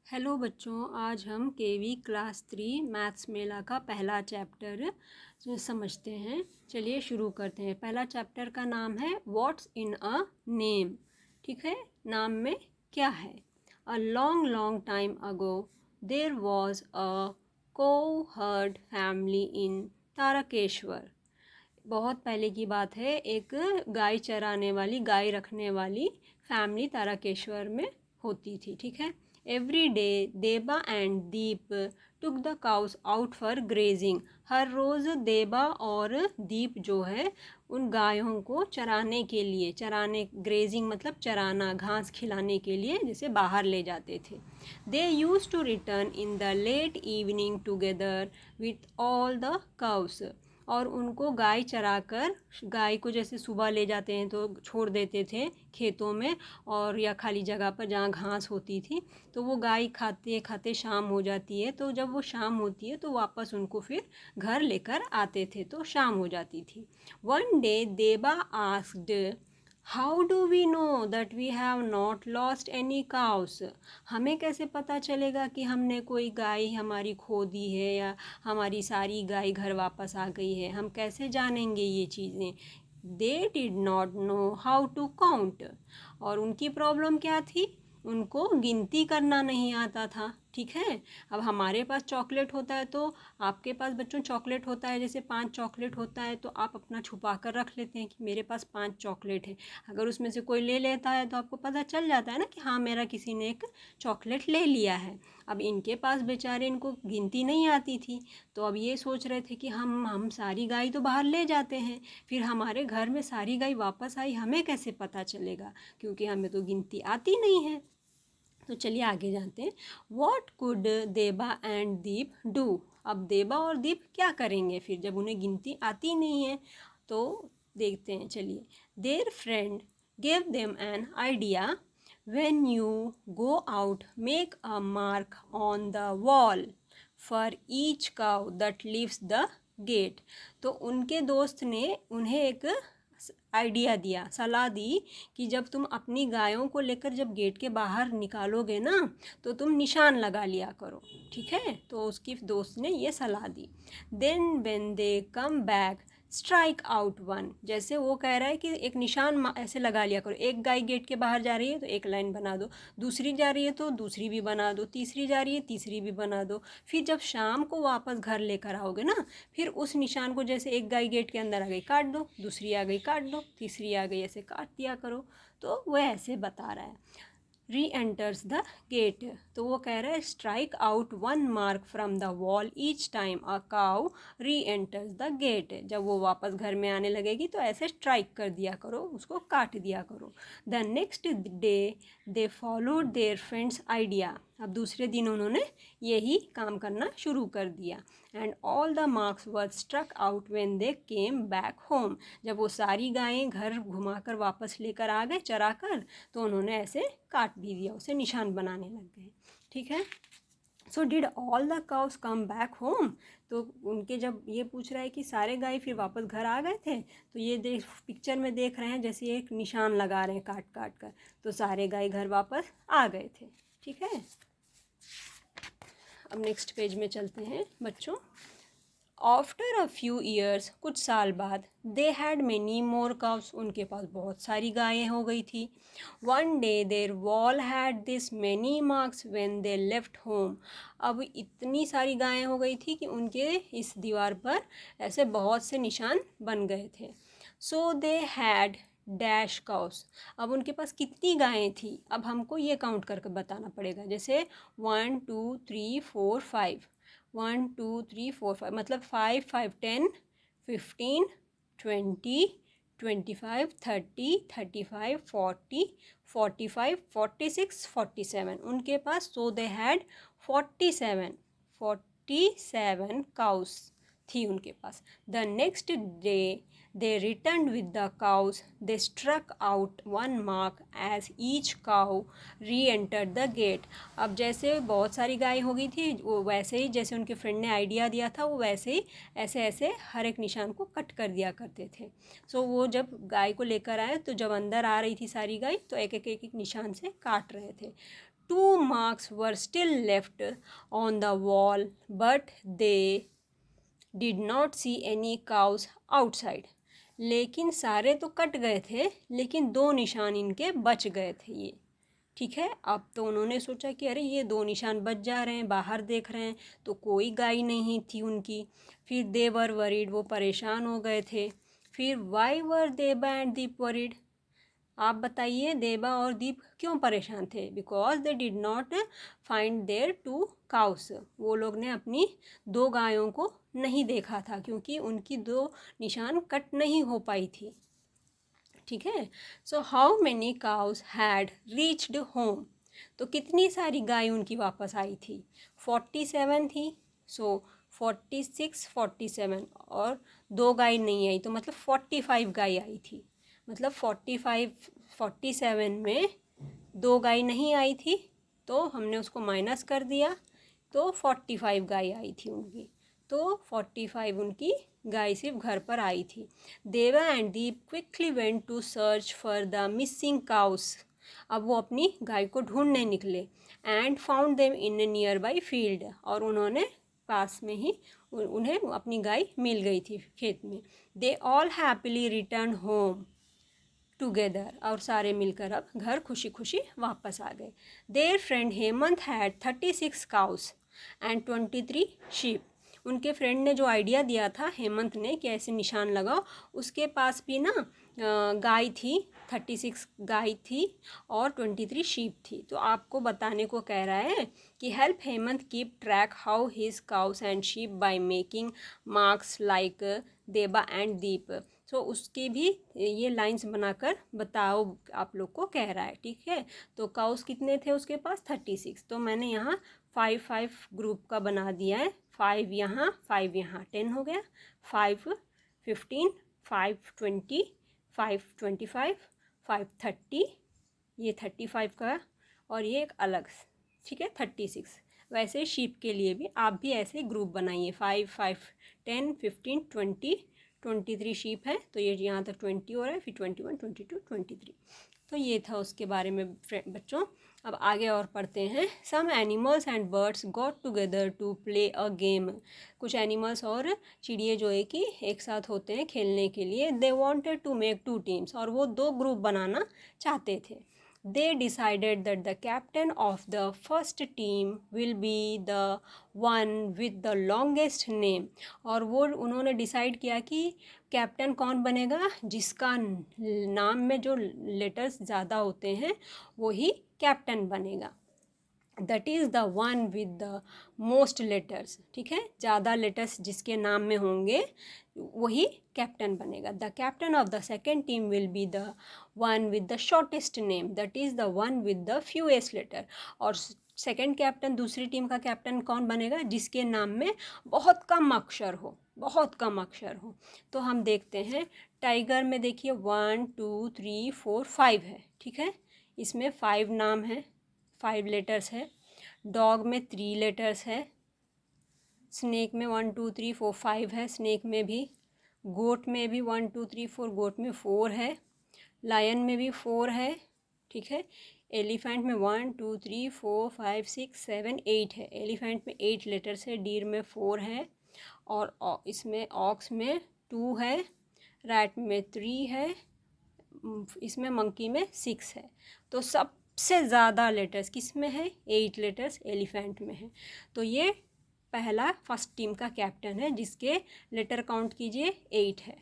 Hello बच्चों, आज हम केवी क्लास 3 मैथ्स मेला का पहला चैप्टर समझते हैं। चलिए शुरू करते हैं। पहला चैप्टर का नाम है व्हाट्स इन अ नेम। ठीक है, नाम में क्या है। A long long time ago there was a को हर्ड फैमिली इन तारकेश्वर। बहुत पहले की बात है, एक गाय चराने वाली, गाय रखने वाली फैमिली तारकेश्वर में होती थी। ठीक है। Every day Deba and Deep took the cows out for grazing. हर रोज़ देबा और दीप जो है उन गायों को चराने के लिए, चराने, ग्रेजिंग मतलब चराना, घास खिलाने के लिए जैसे बाहर ले जाते थे। They used to return in the late evening together with all the cows. और उनको गाय चराकर, गाय को जैसे सुबह ले जाते हैं तो छोड़ देते थे खेतों में और या खाली जगह पर जहाँ घास होती थी, तो वो गाय खाते खाते शाम हो जाती है। तो जब वो शाम होती है तो वापस उनको फिर घर लेकर आते थे, तो शाम हो जाती थी। One day Deba asked, how do we know that we have not lost any cows. हमें कैसे पता चलेगा कि हमने कोई गाय हमारी खो दी है या हमारी सारी गाय घर वापस आ गई है। हम कैसे जानेंगे ये चीज़ें। They did not know how to count. और उनकी प्रॉब्लम क्या थी, उनको गिनती करना नहीं आता था। ठीक है। अब हमारे पास चॉकलेट होता है तो आपके पास बच्चों चॉकलेट होता है, जैसे 5 चॉकलेट होता है तो आप अपना छुपा कर रख लेते हैं कि मेरे पास 5 चॉकलेट है। अगर उसमें से कोई ले लेता है तो आपको पता चल जाता है ना कि हाँ, मेरा किसी ने एक चॉकलेट ले लिया है। अब इनके पास बेचारे, इनको गिनती नहीं आती थी, तो अब ये सोच रहे थे कि हम सारी गाय तो बाहर ले जाते हैं, फिर हमारे घर में सारी गाय वापस आई, हमें कैसे पता चलेगा, क्योंकि हमें तो गिनती आती नहीं है। तो चलिए आगे जानते हैं। वॉट कुड देबा एंड दीप डू। अब देबा और दीप क्या करेंगे फिर, जब उन्हें गिनती आती नहीं है। तो देखते हैं, चलिए। Their friend gave them an idea, when you go out make a mark on the wall for each cow that leaves the gate. तो उनके दोस्त ने उन्हें एक आइडिया दिया, सलाह दी कि जब तुम अपनी गायों को लेकर जब गेट के बाहर निकालोगे ना, तो तुम निशान लगा लिया करो। ठीक है। तो उसकी दोस्त ने ये सलाह दी। Then when they come back strike out one. जैसे वो कह रहा है कि एक निशान ऐसे लगा लिया करो। एक गाय गेट के बाहर जा रही है तो एक लाइन बना दो, दूसरी जा रही है तो दूसरी भी बना दो, तीसरी जा रही है तीसरी भी बना दो। फिर जब शाम को वापस घर लेकर आओगे ना, फिर उस निशान को, जैसे एक गाय गेट के अंदर आ गई काट दो, दूसरी आ गई काट दो, तीसरी आ गई, ऐसे काट दिया करो। तो वह ऐसे बता रहा है। री एंटर्स द गेट। तो वो कह रहा है strike out one mark from the wall each time a cow री एंटर्स द गेट। जब वो वापस घर में आने लगेगी तो ऐसे स्ट्राइक कर दिया करो, उसको काट दिया करो। The next day they followed their friends idea. अब दूसरे दिन उन्होंने यही काम करना शुरू कर दिया। And all the marks were struck out when they came back home. जब वो सारी गायें घर घुमाकर वापस लेकर आ गए चरा कर, तो उन्होंने ऐसे काट भी दिया, उसे निशान बनाने लग गए। ठीक है। So did all the cows come back home. तो उनके, जब ये पूछ रहा है कि सारे गाय फिर वापस घर आ गए थे, तो ये देख, पिक्चर में देख रहे हैं जैसे एक निशान लगा रहे हैं काट काट कर, तो सारे गाय घर वापस आ गए थे। ठीक है। अब नेक्स्ट पेज में चलते हैं बच्चों। आफ्टर अ फ्यू ईयर्स, कुछ साल बाद, they had many more cows. उनके पास बहुत सारी गायें हो गई थी। One day their wall had this many marks when they left home. अब इतनी सारी गायें हो गई थी कि उनके इस दीवार पर ऐसे बहुत से निशान बन गए थे। सो दे हैड डैश काउस। अब उनके पास कितनी गायें थी, अब हमको ये काउंट करके बताना पड़ेगा। जैसे 1 2 3 4 5, 1 2 3 4 5, मतलब 5 5 10 15 20 25 30 35 40 45 46 47 उनके पास। सो दे हैड 47 काउस थी उनके पास। The next day they return with the cows. They struck out one mark as each cow re enter the gate. अब जैसे बहुत सारी गाय हो गई थी, वो वैसे ही जैसे उनके फ्रेंड ने आइडिया दिया था, वो वैसे ही ऐसे ऐसे हर एक निशान को कट कर दिया करते थे। सो वो जब गाय को लेकर आए तो जब अंदर आ रही थी सारी गाय, तो एक एक निशान से काट रहे थे। 2 marks were still left on the wall, but they did not see any cows outside. लेकिन सारे तो कट गए थे, लेकिन 2 निशान इनके बच गए थे ये। ठीक है, अब तो उन्होंने सोचा कि अरे ये 2 निशान बच जा रहे हैं, बाहर देख रहे हैं तो कोई गाय नहीं थी उनकी। फिर दे वर वरीड, वो परेशान हो गए थे। फिर वाई वर देबा एंड दीप वरीड, आप बताइए देबा और दीप क्यों परेशान थे? Because they did not find their 2 cows, वो लोग ने अपनी 2 गायों को नहीं देखा था क्योंकि उनकी 2 निशान कट नहीं हो पाई थी। ठीक है, so how many cows had reached home, तो कितनी सारी गाय उनकी वापस आई थी? 47 थी। सो 46 47 और 2 गाय नहीं आई, तो मतलब 45 गाय आई थी। मतलब 47 में 2 गाय नहीं आई थी तो हमने उसको माइनस कर दिया, तो 45 गाय आई थी उनकी। तो 45 उनकी गाय सिर्फ घर पर आई थी। Deva and Deep quickly went to search for the missing cows, अब वो अपनी गाय को ढूंढने निकले। And found them in a nearby field, और उन्होंने पास में ही उन्हें अपनी गाय मिल गई थी खेत में। They all happily return home together, और सारे मिलकर अब घर खुशी खुशी वापस आ गए। There friend Hemant had 36 cows and 23 sheep, उनके फ्रेंड ने जो आइडिया दिया था हेमंत ने कि ऐसे निशान लगाओ, उसके पास भी ना गाय थी, 36 गाय थी और 23 शीप थी। तो आपको बताने को कह रहा है कि help Hemant keep track how his cows and sheep by making marks like देबा एंड दीप। तो उसकी भी ये लाइंस बनाकर बताओ आप लोग को कह रहा है। ठीक है, तो काउस कितने थे उसके पास? 36। तो मैंने यहाँ 5 ग्रुप का बना दिया है, 5 यहाँ 5 यहाँ, 10 हो गया। 5 15, 5 20, 5 25, 5 30, ये 35 का, और ये एक अलग, ठीक है 36। वैसे शीप के लिए भी आप भी ऐसे ग्रुप बनाइए, 5 5 10 15 20, 23 शीप है तो ये यहाँ तक 20 हो रहा है, फिर 21 22 23। तो ये था उसके बारे में बच्चों। अब आगे और पढ़ते हैं। Some animals and birds got together to play a game, कुछ एनिमल्स और चिड़िए जो है कि एक साथ होते हैं खेलने के लिए। They wanted to make 2 teams, और वो 2 ग्रुप बनाना चाहते थे। They decided that the captain of the first team will be the one with the longest name, और वो उन्होंने डिसाइड किया कि कैप्टन कौन बनेगा? जिसका नाम में जो लेटर्स ज़्यादा होते हैं वही कैप्टन बनेगा। That is the one with the most letters, ठीक है, ज़्यादा लेटर्स जिसके नाम में होंगे वही कैप्टन बनेगा। The captain of the second team will be the one with the shortest name, that is the one with the fewest letter. और सेकेंड कैप्टन, दूसरी टीम का कैप्टन कौन बनेगा? जिसके नाम में बहुत कम अक्षर हो, बहुत कम अक्षर हो। तो हम देखते हैं टाइगर में, देखिए 1 2 3 4 5 है, ठीक है, इसमें 5 नाम है, 5 लेटर्स है। डॉग में 3 लेटर्स है। स्नेक में 1 2 3 4 5 है, स्नेक में भी। गोट में भी 1 2 3 4, गोट में 4 है। लायन में भी 4 है, ठीक है। एलिफेंट में 1 2 3 4 5 6 7 8 है, एलिफेंट में 8 लेटर्स है। डीर में 4 है, और इसमें ऑक्स में 2 है। रैट में 3 है, इसमें मंकी में 6 है। तो सबसे ज़्यादा लेटर्स किस में है? 8 लेटर्स एलिफेंट में है। तो ये पहला फर्स्ट टीम का कैप्टन है जिसके लेटर काउंट कीजिए 8 है।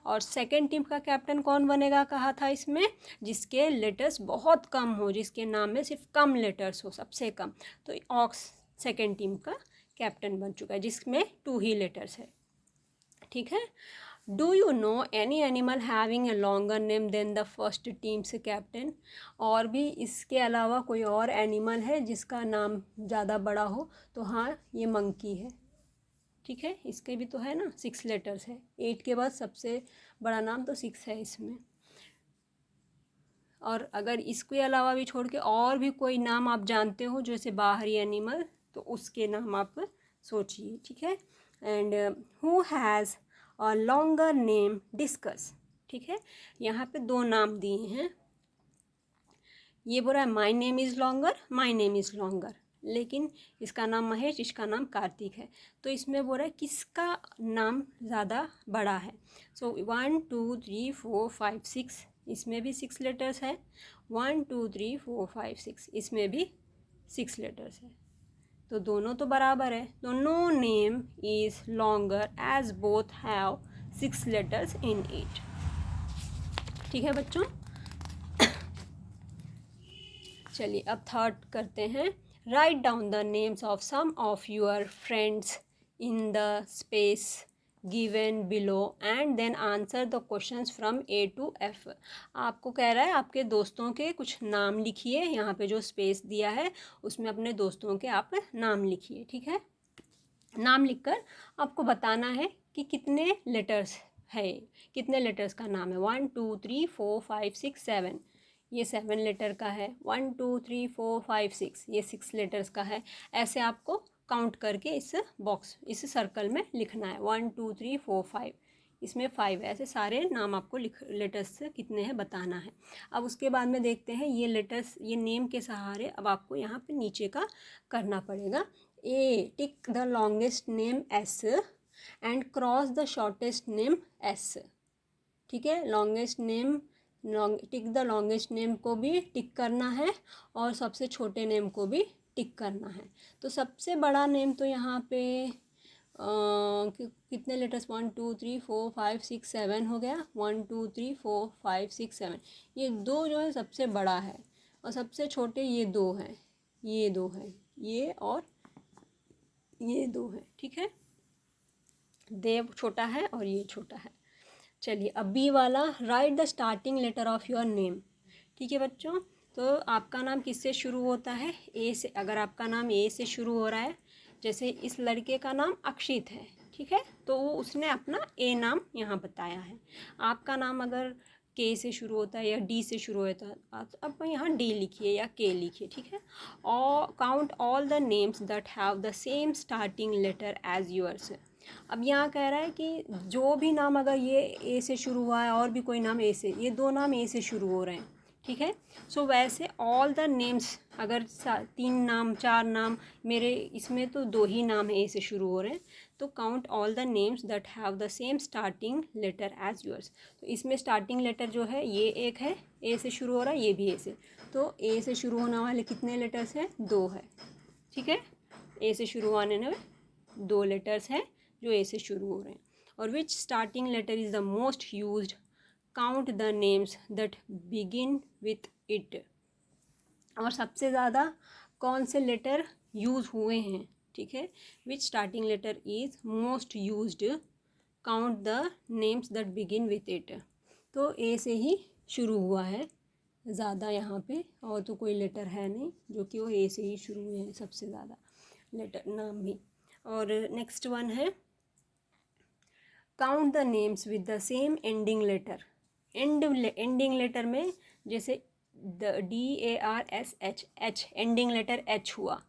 और सेकंड टीम का कैप्टन कौन बनेगा कहा था इसमें? जिसके लेटर्स बहुत कम हो, जिसके नाम में सिर्फ कम लेटर्स हो, सबसे कम। तो ऑक्स सेकंड टीम का कैप्टन बन चुका है जिसमें 2 ही लेटर्स है, ठीक है। Do you know any animal having a longer name than the first team's captain, और भी इसके अलावा कोई और एनिमल है जिसका नाम ज़्यादा बड़ा हो? तो हाँ, ये मंकी है, ठीक है, इसके भी तो है ना, 6 लेटर्स है। 8 के बाद सबसे बड़ा नाम तो 6 है इसमें। और अगर इसके अलावा भी छोड़ के और भी कोई नाम आप जानते हो जैसे बाहरी एनिमल, तो उसके नाम आप सोचिए, ठीक है। And who has a longer name discuss, ठीक है। यहाँ पे 2 नाम दिए हैं, ये बोल रहा है my name is longer, my name is longer, लेकिन इसका नाम महेश, इसका नाम कार्तिक है। तो इसमें बोल रहा है किसका नाम ज़्यादा बड़ा है। सो 1 2 3 4 5 6, इसमें भी 6 लेटर्स है। 1 2 3 4 5 6, इसमें भी 6 लेटर्स है। तो दोनों तो बराबर है। तो no name is longer as both have 6 letters in it. ठीक है बच्चों। चलिए अब थर्ड करते हैं। Write down the names of some of your friends in the space given below and then answer the questions from A to F. आपको कह रहा है आपके दोस्तों के कुछ नाम लिखिए, यहाँ पे जो स्पेस दिया है उसमें अपने दोस्तों के आप नाम लिखिए। ठीक है, नाम लिखकर आपको बताना है कि कितने लेटर्स है, कितने लेटर्स का नाम है। 1 2 3 4 5 6 7, ये 7 लेटर का है। 1 2 3 4 5 6, ये 6 लेटर्स का है। ऐसे आपको काउंट करके इस बॉक्स, इस सर्कल में लिखना है। 1 2 3 4 5, इसमें 5 है। ऐसे सारे नाम आपको लेटर्स कितने हैं बताना है। अब उसके बाद में देखते हैं ये लेटर्स, ये नेम के सहारे अब आपको यहाँ पे नीचे का करना पड़ेगा। A, tick the longest names and cross the shortest names. ठीक है, longest name, tick the longest name को भी टिक करना है और सबसे छोटे नेम को भी टिक करना है। तो सबसे बड़ा नेम तो यहाँ पे कितने लेटर्स, 1 2 3 4 5 6 7 हो गया। 1 2 3 4 5 6 7, ये दो जो है सबसे बड़ा है और सबसे छोटे ये दो हैं, ये दो हैं, ये और ये दो हैं। ठीक है, देव छोटा है और ये छोटा है। चलिए अब बी वाला, write the starting letter of your name. ठीक है बच्चों, तो आपका नाम किससे शुरू होता है, ए से। अगर आपका नाम ए से शुरू हो रहा है, जैसे इस लड़के का नाम अक्षित है, ठीक है, तो वो उसने अपना ए नाम यहाँ बताया है। आपका नाम अगर के से शुरू होता है या डी से शुरू होता है, अब यहाँ डी लिखिए या के लिखिए। ठीक है, और count all the names that have the same starting letter as yours. अब यहाँ कह रहा है कि जो भी नाम अगर ये ए से शुरू हुआ है और भी कोई नाम ए से, ये दो नाम ए से शुरू हो रहे हैं। ठीक है, सो वैसे ऑल द नेम्स, अगर 3 नाम 4 नाम, मेरे इसमें तो 2 ही नाम ए से शुरू हो रहे हैं, तो count all the names that have the same starting letter as yours. तो इसमें स्टार्टिंग लेटर जो है ये एक है, ए से शुरू हो रहा है, ये भी ए से। तो ए से शुरू होने वाले कितने लेटर्स हैं, 2 है। ठीक है, ए से शुरू होने में 2 लेटर्स हैं जो ए से शुरू हो रहे हैं। और which starting letter is the most used, count the names that begin with it. और सबसे ज़्यादा कौन से लेटर यूज़ हुए हैं। ठीक है, which starting letter is most used, count the names that begin with it. तो ए से ही शुरू हुआ है ज़्यादा यहाँ पे, और तो कोई लेटर है नहीं जो कि वो ए से ही शुरू हुए हैं सबसे ज़्यादा लेटर नाम भी। और नेक्स्ट वन है, count the names with the same ending letter. Ending letter में जैसे DARSH, H ending letter H हुआ,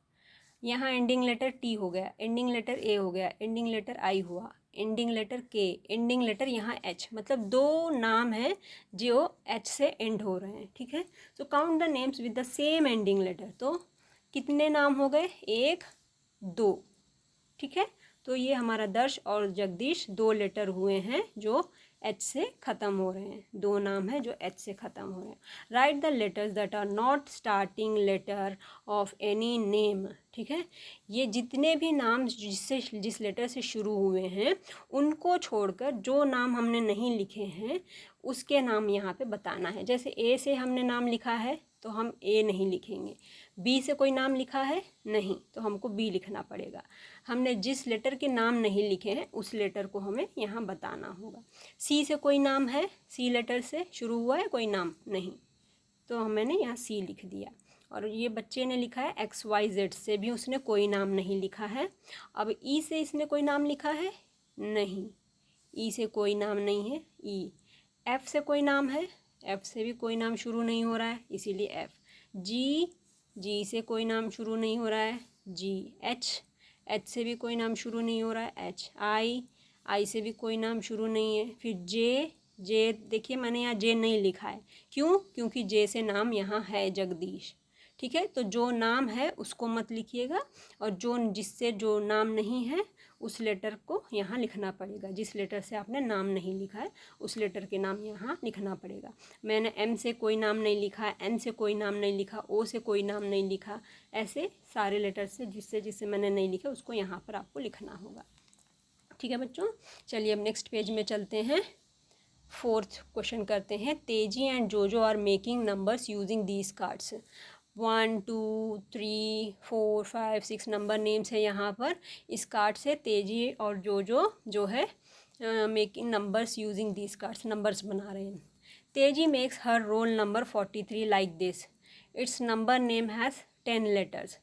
यहाँ एंडिंग लेटर टी हो गया, एंडिंग लेटर ए हो गया, एंडिंग लेटर आई हुआ, एंडिंग लेटर के, एंडिंग लेटर यहाँ एच, मतलब 2 नाम हैं जो एच से एंड हो रहे हैं। ठीक है, so count the names with the same ending letter. तो कितने नाम हो गए, 1 2। ठीक है, तो ये हमारा दर्श और जगदीश 2 लेटर हुए हैं जो एच से ख़त्म हो रहे हैं, 2 नाम हैं जो एच से ख़त्म हो रहे हैं। Write the letters that are not starting letter of any name. ठीक है, ये जितने भी नाम जिस लेटर से शुरू हुए हैं उनको छोड़कर जो नाम हमने नहीं लिखे हैं उसके नाम यहाँ पे बताना है। जैसे ए से हमने नाम लिखा है तो हम ए नहीं लिखेंगे, बी से कोई नाम लिखा है नहीं तो हमको बी लिखना पड़ेगा। हमने जिस लेटर के नाम नहीं लिखे हैं उस लेटर को हमें यहाँ बताना होगा। सी से कोई नाम है, सी लेटर से शुरू हुआ है, कोई नाम नहीं, तो मैंने यहाँ सी लिख दिया। और ये बच्चे ने लिखा है XYZ से भी उसने कोई नाम नहीं लिखा है। अब ई से इसने कोई नाम लिखा है नहीं, ई से कोई नाम नहीं है ई। एफ़ से कोई नाम है, एफ़ से भी कोई नाम शुरू नहीं हो रहा है इसीलिए एफ़। जी से कोई नाम शुरू नहीं हो रहा है जी। एच से भी कोई नाम शुरू नहीं हो रहा है एच। आई से भी कोई नाम शुरू नहीं है। फिर जे देखिए मैंने यहाँ जे नहीं लिखा है, क्यों? क्योंकि जे से नाम यहाँ है जगदीश। ठीक है, तो जो नाम है उसको मत लिखिएगा, और जिससे जो नाम नहीं है उस लेटर को यहाँ लिखना पड़ेगा। जिस लेटर से आपने नाम नहीं लिखा है उस लेटर के नाम यहाँ लिखना पड़ेगा। मैंने एम से कोई नाम नहीं लिखा, एन से कोई नाम नहीं लिखा, ओ से कोई नाम नहीं लिखा, ऐसे सारे लेटर से जिससे जिससे मैंने नहीं लिखा उसको यहाँ पर आपको लिखना होगा। ठीक है बच्चों, चलिए अब नेक्स्ट पेज में चलते हैं। फोर्थ क्वेश्चन करते हैं। Teji and Jojo are making numbers using these cards. 1 2 3 4 5 6 number names है यहाँ पर। इस कार्ड से तेजी और जोजो जो है making numbers using these cards, numbers बना रहे हैं। तेजी makes her roll number 43 like this. It's number name has 10 letters.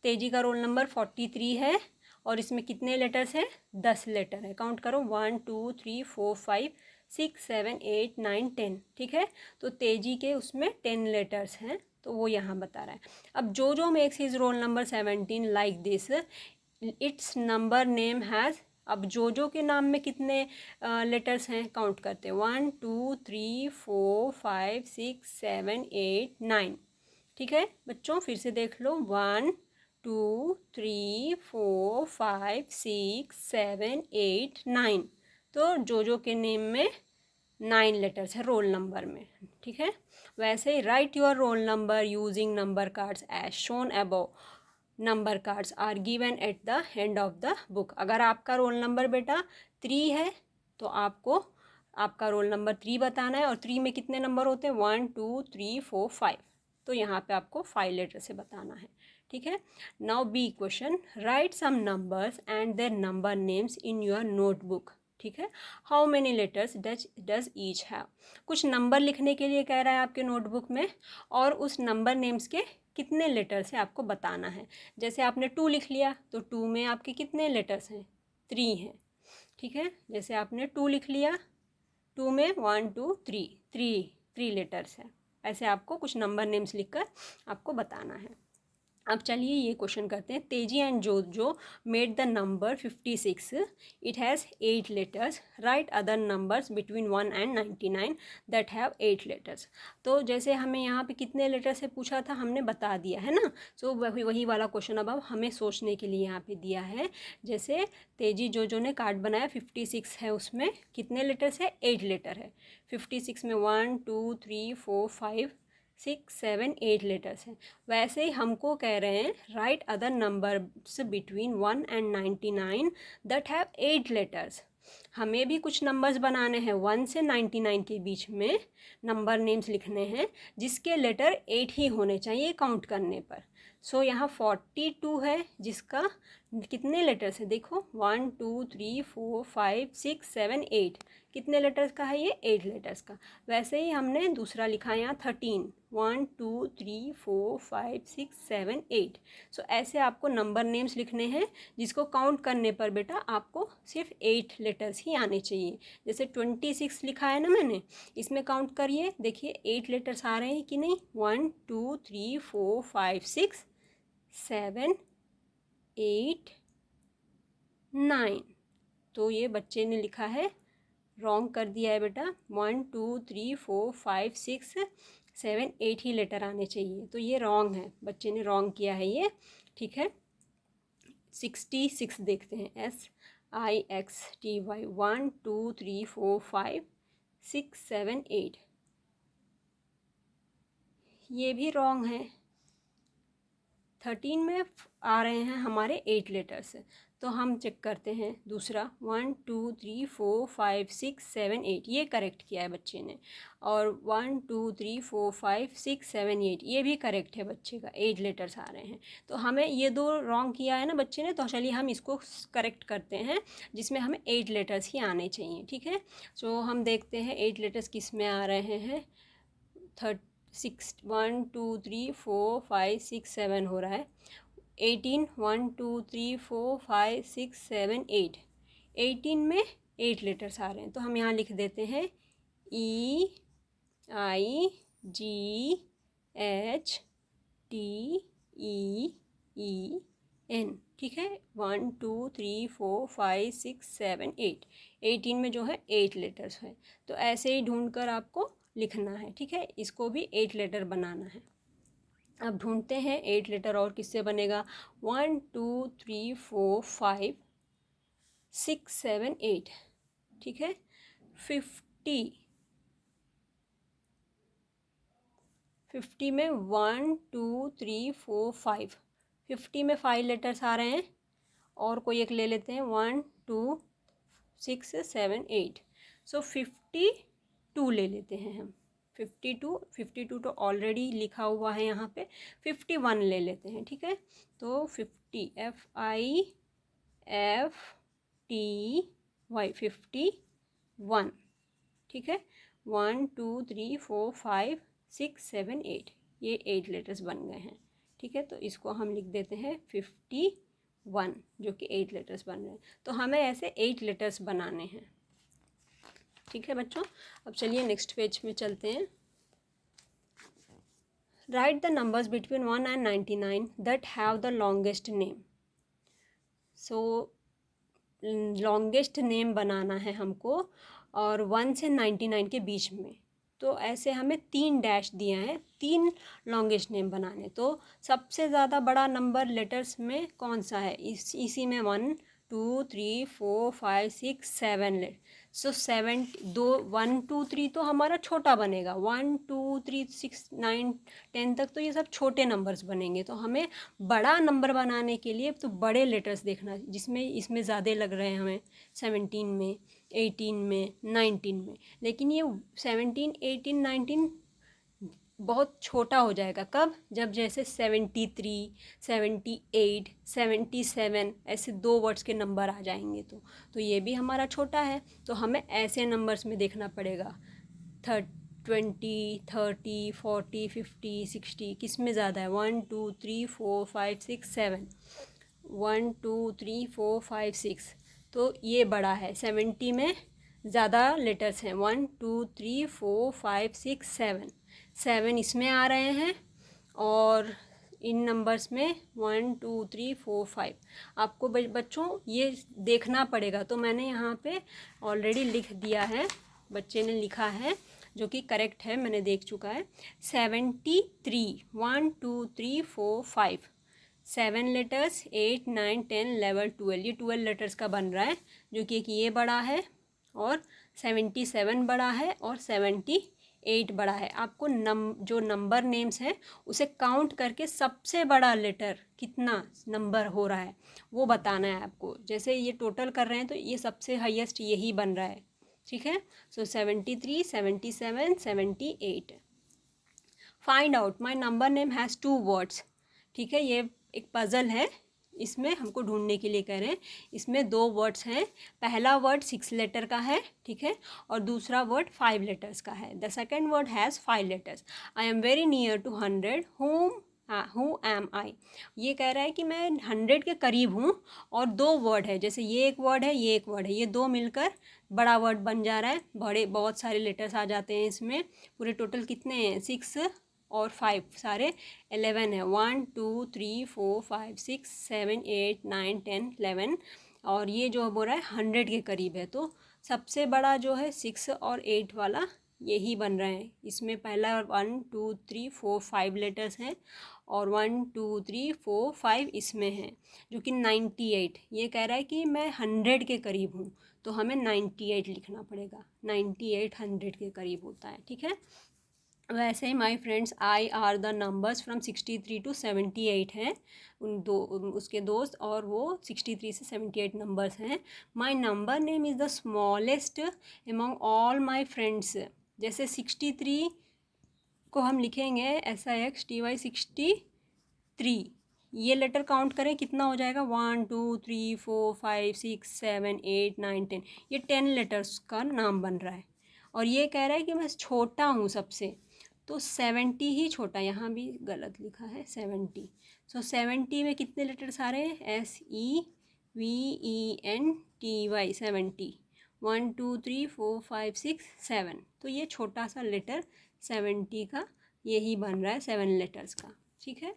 तेजी का रोल नंबर 43 है और इसमें कितने लेटर्स हैं? 10 लेटर है। काउंट करो, 1 2 3 4 5 6 7 8 9 10। ठीक है, तो तेजी के उसमें 10 लेटर्स हैं, तो वो यहाँ बता रहा है। अब जो makes his roll number 17 like this, it's number name has. अब जो के नाम में कितने लेटर्स हैं? काउंट करते हैं, 1 2 3 4 5 6 7 8 9। ठीक है बच्चों, फिर से देख लो, 1 2 3 4 5 6 7 8 9। तो जो के नेम में 9 लेटर्स है रोल नंबर में। ठीक है, वैसे ही write your roll number using number cards as shown above. Number cards are given at the end of the book. अगर आपका रोल नंबर बेटा 3 है तो आपको आपका रोल नंबर 3 बताना है, और 3 में कितने नंबर होते हैं? 1 2 3 4 5। तो यहाँ पे आपको 5 लेटर से बताना है। ठीक है, now B question, write some numbers and their number names in your notebook. ठीक है, how many letters does each have. कुछ नंबर लिखने के लिए कह रहा है आपके नोटबुक में, और उस नंबर नेम्स के कितने लेटर्स है आपको बताना है। जैसे आपने 2 लिख लिया तो 2 में आपके कितने लेटर्स हैं? 3 हैं। ठीक है, जैसे आपने 2 लिख लिया, 2 में 1 2 3 लेटर्स है। ऐसे आपको कुछ नंबर नेम्स लिखकर आपको बताना है। अब चलिए ये क्वेश्चन करते हैं। तेजी एंड जो made the number 56। It has 8 letters. Right other numbers between 1 and 99 that have 8 letters. तो जैसे हमें यहाँ पे कितने लेटर से पूछा था, हमने बता दिया है ना। सो वही वाला क्वेश्चन अब हमें सोचने के लिए यहाँ पे दिया है। जैसे तेजी जो ने कार्ड बनाया 56 है, उसमें कितने लेटर्स है? 8 लेटर है। 56 में 1 2 3 4 5 6 7 8 लेटर्स हैं। वैसे ही हमको कह रहे हैं right other numbers between 1 and 99 that have 8 letters. हमें भी कुछ नंबर्स बनाने हैं 1 से 99 के बीच में, नंबर नेम्स लिखने हैं जिसके लेटर 8 ही होने चाहिए काउंट करने पर। सो यहाँ 42 है जिसका कितने लेटर्स है? देखो 1 2 3 4 5 6 7 8। कितने लेटर्स का है ये? 8 लेटर्स का। वैसे ही हमने दूसरा लिखा है यहाँ 13, 1 2 3 4 5 6 7 8। सो ऐसे आपको नंबर नेम्स लिखने हैं जिसको काउंट करने पर बेटा आपको सिर्फ 8 लेटर्स ही आने चाहिए। जैसे 26 लिखा है ना मैंने, इसमें काउंट करिए, देखिए 8 लेटर्स आ रहे हैं कि नहीं? 1 2 3 4 5 6 7 8 9। तो ये बच्चे ने लिखा है, रॉन्ग कर दिया है बेटा। 1 2 3 4 5 6 7 8 ही लेटर आने चाहिए, तो ये रॉन्ग है, बच्चे ने रॉन्ग किया है ये। ठीक है, 66 देखते हैं, SIXTY 1 2 3 4 5 6 7 8, ये भी रॉन्ग है। 13 में आ रहे हैं हमारे 8 लेटर्स, तो हम चेक करते हैं दूसरा 1 2 3 4 5 6 7 8, ये करेक्ट किया है बच्चे ने। और 1 2 3 4 5 6 7 8, ये भी करेक्ट है बच्चे का, 8 लेटर्स आ रहे हैं। तो हमें ये 2 रॉन्ग किया है ना बच्चे ने, तो चलिए हम इसको करेक्ट करते हैं जिसमें हमें 8 लेटर्स ही आने चाहिए। ठीक है, सो हम देखते हैं 8 लेटर्स किस में आ रहे हैं। 1 2 3 4 5 6 7 हो रहा है। 18 1 2 3 4 5 6 7 8, 18 में 8 लेटर्स आ रहे हैं, तो हम यहाँ लिख देते हैं EIGHTEE एन, ठीक है। 1 2 3 4 5 6 7 8, 18 में जो है 8 लेटर्स है। तो ऐसे ही ढूंढ कर आपको लिखना है, ठीक है। इसको भी 8 लेटर बनाना है। अब ढूंढते हैं 8 लेटर और किससे बनेगा। 1 2 3 4 5 6 7 8, ठीक है। 50 में 1 2 3 4 5, 50 में 5 लेटर्स आ रहे हैं। और कोई एक ले लेते हैं, 1 2 6 7 8, सो 52 ले लेते हैं हम। 52 तो ऑलरेडी लिखा हुआ है यहाँ पे। 51 ले लेते हैं, ठीक है। तो 50 FIFTY 51, ठीक है। 1 2 3 4 5 6 7 8, ये 8 लेटर्स बन गए हैं, ठीक है। तो इसको हम लिख देते हैं 51, जो कि 8 लेटर्स बन रहे हैं। तो हमें ऐसे 8 लेटर्स बनाने हैं, ठीक है बच्चों। अब चलिए नेक्स्ट पेज में चलते हैं। Write the numbers between 1 and 99 that have the longest name. So longest name बनाना है हमको, और 1 से 99 के बीच में। तो ऐसे हमें 3 डैश दिए हैं, 3 लॉन्गेस्ट नेम बनाने। तो सबसे ज़्यादा बड़ा नंबर लेटर्स में कौन सा है, इसी में 1 2 3 4 5 6 7 लेट। सो 7 2 1 2 3 तो हमारा छोटा बनेगा। 1 2 3 6 9 10 तक तो ये सब छोटे नंबर्स बनेंगे। तो हमें बड़ा नंबर बनाने के लिए तो बड़े लेटर्स देखना, जिसमें इसमें ज़्यादा लग रहे हैं हमें, 17 में 18 में 19 में। लेकिन ये 17 18 19 बहुत छोटा हो जाएगा। कब, जब जैसे 73 78 77 ऐसे 2 वर्ड्स के नंबर आ जाएंगे। तो ये भी हमारा छोटा है। तो हमें ऐसे नंबर्स में देखना पड़ेगा। 20 30 40 50 60 किस में ज़्यादा है, 1 2 3 4 5 6 7, 1 2 3 4 5 6। तो ये बड़ा है। 70 में ज़्यादा लेटर्स हैं, 1 2 3 4 5 6 7, 7 इसमें आ रहे हैं। और इन नंबर्स में 1 2 3 4 5 आपको बच्चों ये देखना पड़ेगा। तो मैंने यहाँ पे ऑलरेडी लिख दिया है, बच्चे ने लिखा है, जो कि करेक्ट है, मैंने देख चुका है। 73 1 2 3 4 5, 7 लेटर्स 8 9 10 11 12, ये 12 लेटर्स का बन रहा है। जो कि एक ये बड़ा है, और 77 बड़ा है, और 78 बड़ा है। आपको जो नंबर नेम्स हैं उसे काउंट करके सबसे बड़ा लेटर कितना नंबर हो रहा है वो बताना है आपको। जैसे ये टोटल कर रहे हैं तो ये सबसे हाईएस्ट यही बन रहा है, ठीक है। सो 73 77 78। Find out my number name has 2 words, ठीक है। ये एक पज़ल है, इसमें हमको ढूंढने के लिए कह रहे हैं। इसमें 2 वर्ड्स हैं। पहला वर्ड 6 लेटर का है, ठीक है, और दूसरा वर्ड 5 लेटर्स का है। The second word has 5 letters. I am very near to 100 who am I. ये कह रहा है कि मैं 100 के करीब हूँ, और 2 वर्ड है, जैसे ये एक वर्ड है, ये एक वर्ड है, ये 2 मिलकर बड़ा वर्ड बन जा रहा है। बहुत सारे लेटर्स आ जाते हैं इसमें। पूरे टोटल कितने हैं, 6 और 5 सारे 11 है। 1 2 3 4 5 6 7 8 9 10 11, और ये जो बोल रहा है 100 के करीब है। तो सबसे बड़ा जो है 6 और 8 वाला यही बन रहे हैं। इसमें पहला 1 2 3 4 5 लेटर्स हैं, और 1 2 3 4 5 इसमें हैं, जो कि 98। ये कह रहा है कि मैं 100 के करीब हूँ, तो हमें 98 लिखना पड़ेगा। 98 100 के करीब होता है, ठीक है। वैसे ही my friends, I are the numbers from 63 to 78 हैं उसके दोस्त, और वो 63 से 78 नंबर्स हैं। My number name is the smallest among all my friends. जैसे 63 को हम लिखेंगे SIXTY 63, ये लेटर काउंट करें कितना हो जाएगा, 1 2 3 4 5 6 7 8 9 10, ये 10 लेटर्स का नाम बन रहा है। और ये कह रहा है कि मैं छोटा हूँ सबसे, तो 70 ही छोटा, यहाँ भी गलत लिखा है 70। सो 70 में कितने लेटर्स आ रहे हैं, SEVENTY 70, 1 2 3 4 5 6 7। तो ये छोटा सा लेटर 70 का यही बन रहा है, 7 लेटर्स का, ठीक है।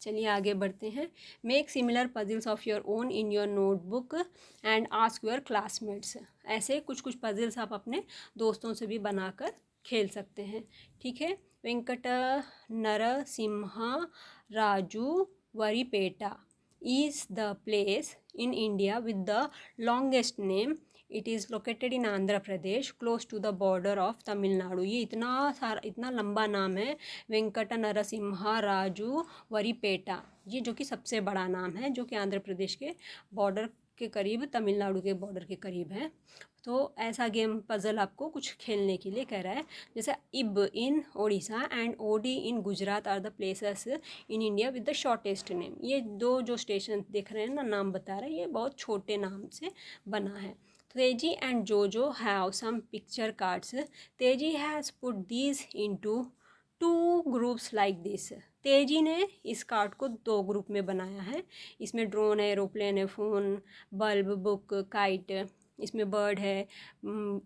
चलिए आगे बढ़ते हैं। Make similar puzzles of your own in your notebook and ask your classmates. ऐसे कुछ कुछ पजल्स आप अपने दोस्तों से भी बनाकर खेल सकते हैं, ठीक है। Venkat Narasimha Raju वरीपेटा is the place in India with the longest name. It is located in Andhra Pradesh close to the border of Tamil Nadu. ये इतना लंबा नाम है, वेंकट नरसिम्हा राजू वरीपेटा, ये जो कि सबसे बड़ा नाम है, जो कि आंध्र प्रदेश के बॉर्डर के करीब, तमिलनाडु के बॉर्डर के करीब है। तो ऐसा गेम पज़ल आपको कुछ खेलने के लिए कह रहा है। जैसे Ib in Odisha and Od in Gujarat are the places in India with the shortest name. ये दो जो स्टेशन देख रहे हैं ना, नाम बता रहे हैं, ये बहुत छोटे नाम से बना है। तेजी एंड जोजो हैव सम पिक्चर कार्ड्स। तेजी has put these into 2 groups like this. तेजी ने इस कार्ड को 2 ग्रुप में बनाया है। इसमें ड्रोन है, एरोप्लेन है, फ़ोन, बल्ब, बुक, काइट, इसमें बर्ड है,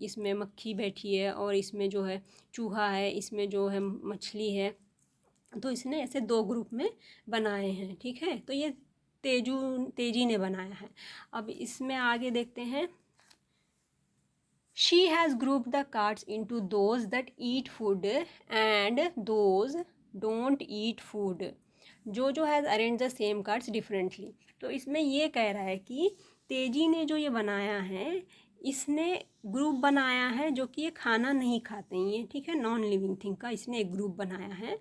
इसमें मक्खी बैठी है, और इसमें जो है चूहा है, इसमें जो है मछली है। तो इसने ऐसे 2 ग्रुप में बनाए हैं, ठीक है। तो ये तेजी ने बनाया है। अब इसमें आगे देखते हैं। She has grouped the cards into those that eat food and those don't eat food. जो has arranged the same cards differently. तो इसमें ये कह रहा है कि तेजी ने जो ये बनाया है, इसने ग्रुप बनाया है जो कि ये खाना नहीं खाते हैं, ये ठीक है, नॉन लिविंग थिंग का इसने एक ग्रुप बनाया है,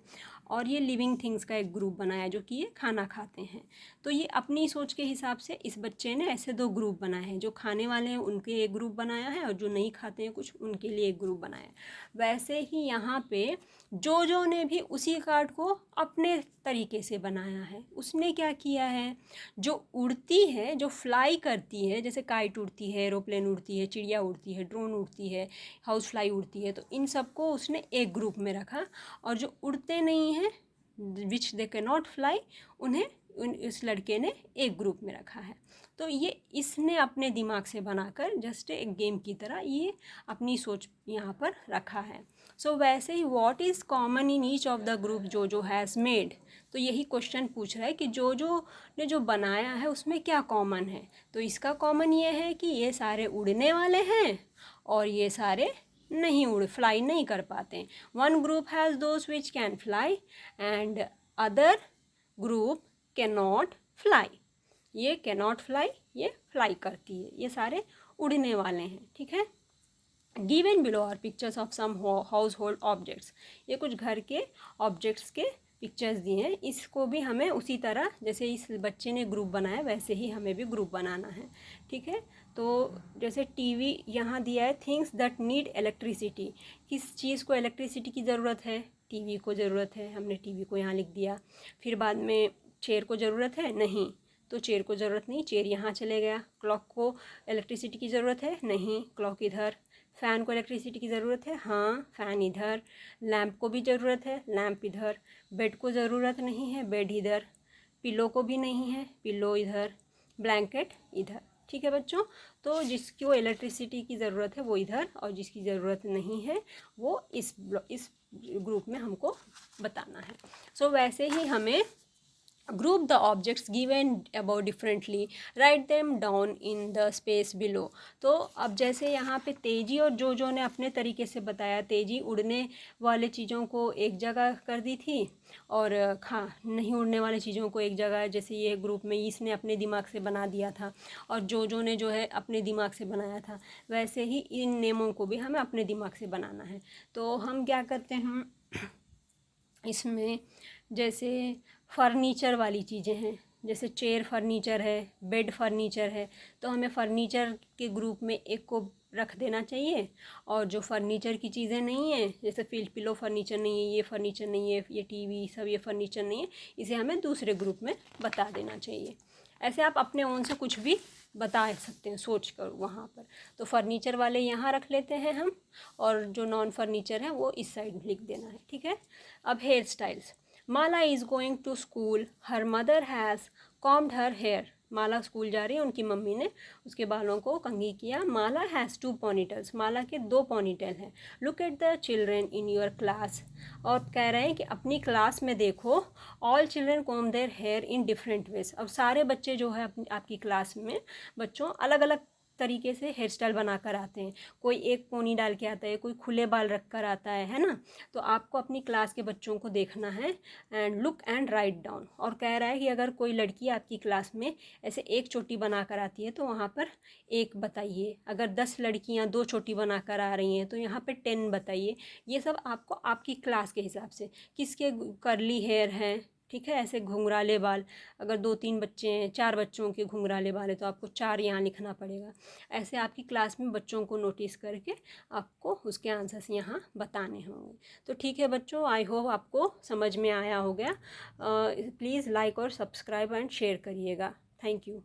और ये लिविंग थिंग्स का एक ग्रुप बनाया जो कि ये खाना खाते हैं। तो ये अपनी सोच के हिसाब से इस बच्चे ने ऐसे 2 ग्रुप बनाए हैं, जो खाने वाले हैं उनके एक ग्रुप बनाया है, और जो नहीं खाते हैं कुछ, उनके लिए एक ग्रुप बनाया है। वैसे ही यहाँ पे जो ने भी उसी कार्ड को अपने तरीके से बनाया है। उसने क्या किया है, जो उड़ती है, जो फ्लाई करती है, जैसे काइट उड़ती है, एरोप्लेन उड़ती है, चिड़िया उड़ती है, ड्रोन उड़ती है, हाउस फ्लाई उड़ती है, तो इन सबको उसने एक ग्रुप में रखा। और जो उड़ते नहीं हैं, विच दे कैन नॉट फ्लाई, उन्हें इस लड़के ने एक ग्रुप में रखा है। तो ये इसने अपने दिमाग से बनाकर जस्ट एक गेम की तरह ये अपनी सोच यहाँ पर रखा है। सो वैसे ही what is common in each of the group जो हैज़ मेड। तो यही क्वेश्चन पूछ रहा है कि जो ने जो बनाया है उसमें क्या कॉमन है। तो इसका कॉमन ये है कि ये सारे उड़ने वाले हैं और ये सारे नहीं फ्लाई नहीं कर पाते। One group has those which can fly and other group can not fly. ये कैन नॉट फ्लाई, ये फ्लाई करती है, ये सारे उड़ने वाले हैं, ठीक है। Given below are pictures of some household objects. ये कुछ घर के ऑब्जेक्ट्स के पिक्चर्स दिए हैं। इसको भी हमें उसी तरह जैसे इस बच्चे ने ग्रुप बनाया वैसे ही हमें भी ग्रुप बनाना है, ठीक है। तो जैसे टीवी यहाँ दिया है, थिंग्स दैट नीड इलेक्ट्रिसिटी। किस चीज़ को इलेक्ट्रिसिटी की ज़रूरत है, टीवी को ज़रूरत है, हमने टीवी को यहाँ लिख दिया। फिर बाद में चेयर को ज़रूरत है, नहीं, तो चेयर को ज़रूरत नहीं, चेयर यहाँ चले गया। क्लॉक को इलेक्ट्रिसिटी की ज़रूरत है, नहीं, क्लॉक इधर। फ़ैन को इलेक्ट्रिसिटी की ज़रूरत है, हाँ, फ़ैन इधर। लैंप को भी ज़रूरत है, लैंप इधर। बेड को ज़रूरत नहीं है, बेड इधर। पिलो को भी नहीं है, पिलो इधर। ब्लैंकेट इधर, ठीक है बच्चों। तो जिसको इलेक्ट्रिसिटी की ज़रूरत है वो इधर, और जिसकी ज़रूरत नहीं है वो इस ग्रुप में हमको बताना है। सो वैसे ही हमें group the objects given above differently, write them down in the space below। तो अब जैसे यहाँ पे तेजी और जो ने अपने तरीके से बताया, तेजी उड़ने वाले चीज़ों को एक जगह कर दी थी और नहीं उड़ने वाले चीज़ों को एक जगह, जैसे ये ग्रुप में इसने अपने दिमाग से बना दिया था और जो ने जो है अपने दिमाग से बनाया था, वैसे ही इन नेमों को भी हमें अपने दिमाग से बनाना है। तो हम क्या करते हैं, इसमें जैसे फर्नीचर वाली चीज़ें हैं, जैसे चेयर फर्नीचर है, बेड फर्नीचर है, तो हमें फर्नीचर के ग्रुप में एक को रख देना चाहिए। और जो फर्नीचर की चीज़ें नहीं है, जैसे पिलो फर्नीचर नहीं है, ये फर्नीचर नहीं है, ये टीवी सब ये फर्नीचर नहीं है, इसे हमें दूसरे ग्रुप में बता देना चाहिए। ऐसे आप अपने ओन से कुछ भी बता सकते हैं सोच कर वहाँ पर। तो फर्नीचर वाले यहाँ रख लेते हैं हम, और जो नॉन फर्नीचर है वो इस साइड लिख देना है, ठीक है। अब hair styles. Mala is going to school, her mother has combed her hair. Mala school जा रही है, उनकी मम्मी ने उसके बालों को कंघी किया। माला हैज़ 2 पोनीटेल्स, माला के 2 पोनीटेल हैं। Look at the children in your class, और कह रहे हैं कि अपनी क्लास में देखो, all children comb their hair in different ways. अब सारे बच्चे जो है आपकी क्लास में बच्चों अलग अलग तरीके से हेयर स्टाइल बना कर आते हैं। कोई एक पोनी डाल के आता है, कोई खुले बाल रख कर आता है ना। तो आपको अपनी क्लास के बच्चों को देखना है and look and write down. और कह रहा है कि अगर कोई लड़की आपकी क्लास में ऐसे एक चोटी बना कर आती है तो वहाँ पर एक बताइए। अगर 10 लड़कियाँ 2 चोटी बना कर आ रही हैं तो यहाँ पर 10 बताइए। ये सब आपको आपकी क्लास के हिसाब से, किसके कर्ली हेयर हैं, ठीक है, ऐसे घुंघराले बाल, अगर 2-3 बच्चे हैं, 4 बच्चों के घुंघराले बाल है तो आपको 4 यहाँ लिखना पड़ेगा। ऐसे आपकी क्लास में बच्चों को नोटिस करके आपको उसके आंसर्स यहाँ बताने होंगे। तो ठीक है बच्चों, आई होप आपको समझ में आया हो गया। प्लीज़ लाइक और सब्सक्राइब एंड शेयर करिएगा। Thank you.